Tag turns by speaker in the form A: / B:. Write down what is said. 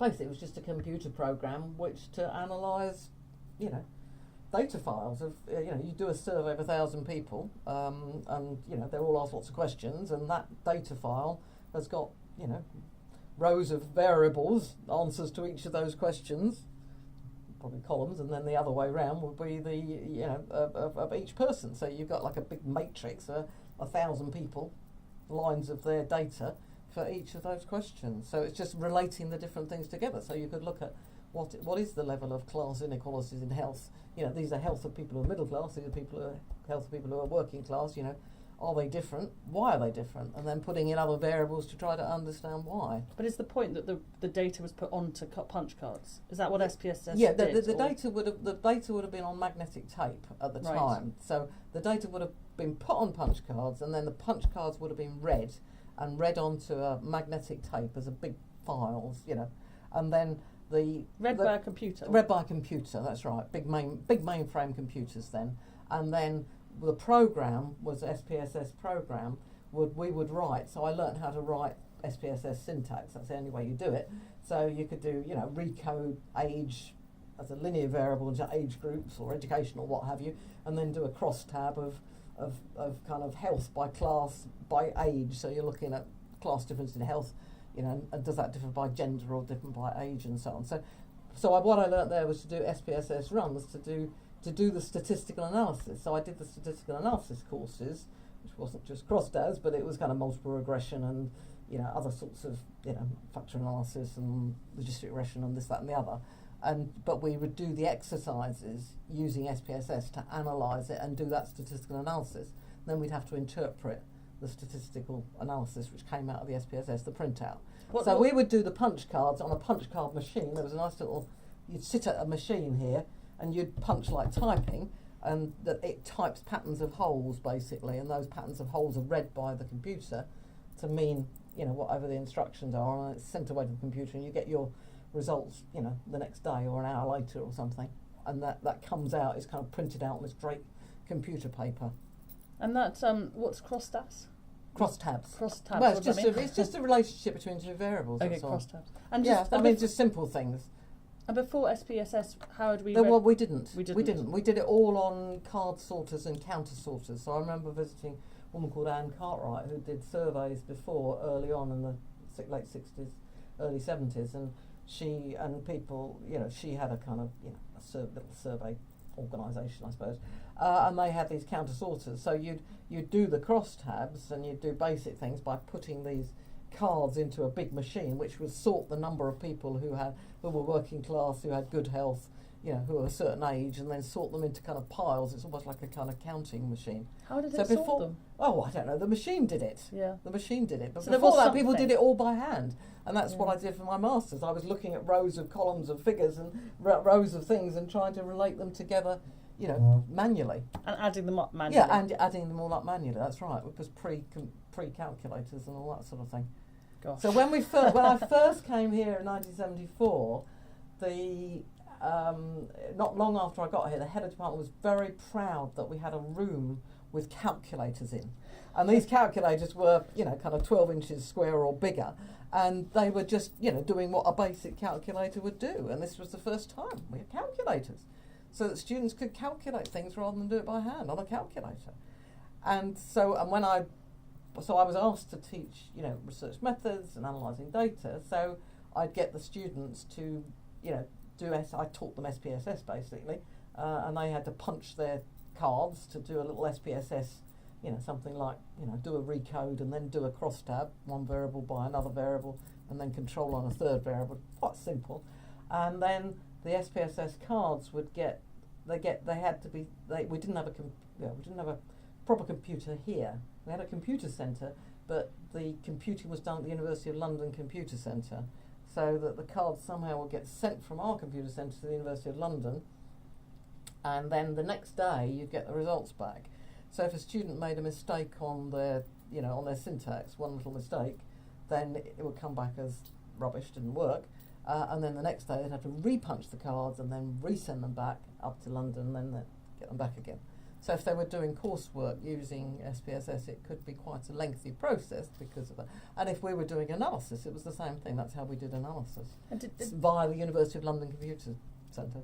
A: basically it was just a computer program which to analyse, data files of, you do a survey of 1,000 people, and, they're all asked lots of questions, and that data file has got, rows of variables, answers to each of those questions, probably columns, and then the other way around would be the, of each person. So you've got like a big matrix, 1,000 people, lines of their data for each of those questions. So it's just relating the different things together. So you could look at what is the level of class inequalities in health. These are health of people who are middle class, these are health of people who are working class, are they different? Why are they different? And then putting in other variables to try to understand why.
B: But is the point that the data was put onto punch cards? Is that what SPSS
A: yeah,
B: did?
A: the data would have been on magnetic tape at the time. So the data would have been put on punch cards, and then the punch cards would have been read onto a magnetic tape as a big files, and then
B: read by a computer.
A: Read by a computer, that's right. Big mainframe computers then, and then the program was SPSS program. We would write. So I learnt how to write SPSS syntax. That's the only way you do it. So you could do, recode age as a linear variable into age groups or education or what have you, and then do a crosstab of kind of health by class by age. So you're looking at class difference in health, and does that differ by gender or different by age and so on. So what I learnt there was to do SPSS runs to do the statistical analysis. So I did the statistical analysis courses, which wasn't just crosstabs, but it was kind of multiple regression and other sorts of factor analysis and logistic regression and this, that, and the other. But we would do the exercises using SPSS to analyse it and do that statistical analysis. Then we'd have to interpret the statistical analysis which came out of the SPSS, the printout. We would do the punch cards on a punch card machine. There was a nice little, you'd sit at a machine here and you'd punch like typing, and that it types patterns of holes basically, and those patterns of holes are read by the computer to mean, whatever the instructions are, and it's sent away to the computer and you get your results, the next day or an hour later or something. And that comes out, it's kind of printed out on this great computer paper.
B: And that's what's crosstabs?
A: Crosstabs.
B: Crosstabs.
A: Well, it's just a relationship between two variables.
B: Okay,
A: that's all.
B: crosstabs. And
A: just simple things.
B: And before SPSS, how had we?
A: Well, we didn't.
B: We
A: didn't. We did it all on card sorters and counter sorters. So I remember visiting a woman called Anne Cartwright who did surveys before, early on in the late 60s, early 70s, and she and people, she had a kind of a little survey organisation, I suppose, and they had these counter sorters. So you'd do the crosstabs and you'd do basic things by putting these cards into a big machine which would sort the number of people who were working class, who had good health, who were a certain age, and then sort them into kind of piles. It's almost like a kind of counting machine.
B: How did it sort them?
A: Oh, I don't know. The machine did it.
B: Yeah.
A: The machine did it. But
B: so
A: before that, people did it all by hand. And that's what I did for my masters. I was looking at rows of columns of figures and rows of things and trying to relate them together, manually.
B: And adding them up manually.
A: Yeah, and adding them all up manually. That's right. It was pre-calculators and all that sort of thing.
B: Gosh.
A: So when I first came here in 1974, not long after I got here, the head of department was very proud that we had a room with calculators in. And these calculators were, kind of 12 inches square or bigger. And they were just, doing what a basic calculator would do. And this was the first time we had calculators. So that students could calculate things rather than do it by hand on a calculator. And I was asked to teach, research methods and analysing data. So I'd get the students to, I taught them SPSS basically, and they had to punch their cards to do a little SPSS, something like, do a recode and then do a crosstab, one variable by another variable, and then control on a third variable. Quite simple. And then the SPSS cards we didn't have a proper computer here. We had a computer centre, but the computing was done at the University of London Computer Centre, so that the cards somehow would get sent from our computer centre to the University of London, and then the next day you'd get the results back. So if a student made a mistake on their syntax, one little mistake, then it would come back as rubbish, didn't work, and then the next day they'd have to repunch the cards and then resend them back up to London, and then they'd get them back again. So if they were doing coursework using SPSS, it could be quite a lengthy process because of that. And if we were doing analysis, it was the same thing. That's how we did analysis.
B: And
A: Via the University of London Computer Centre.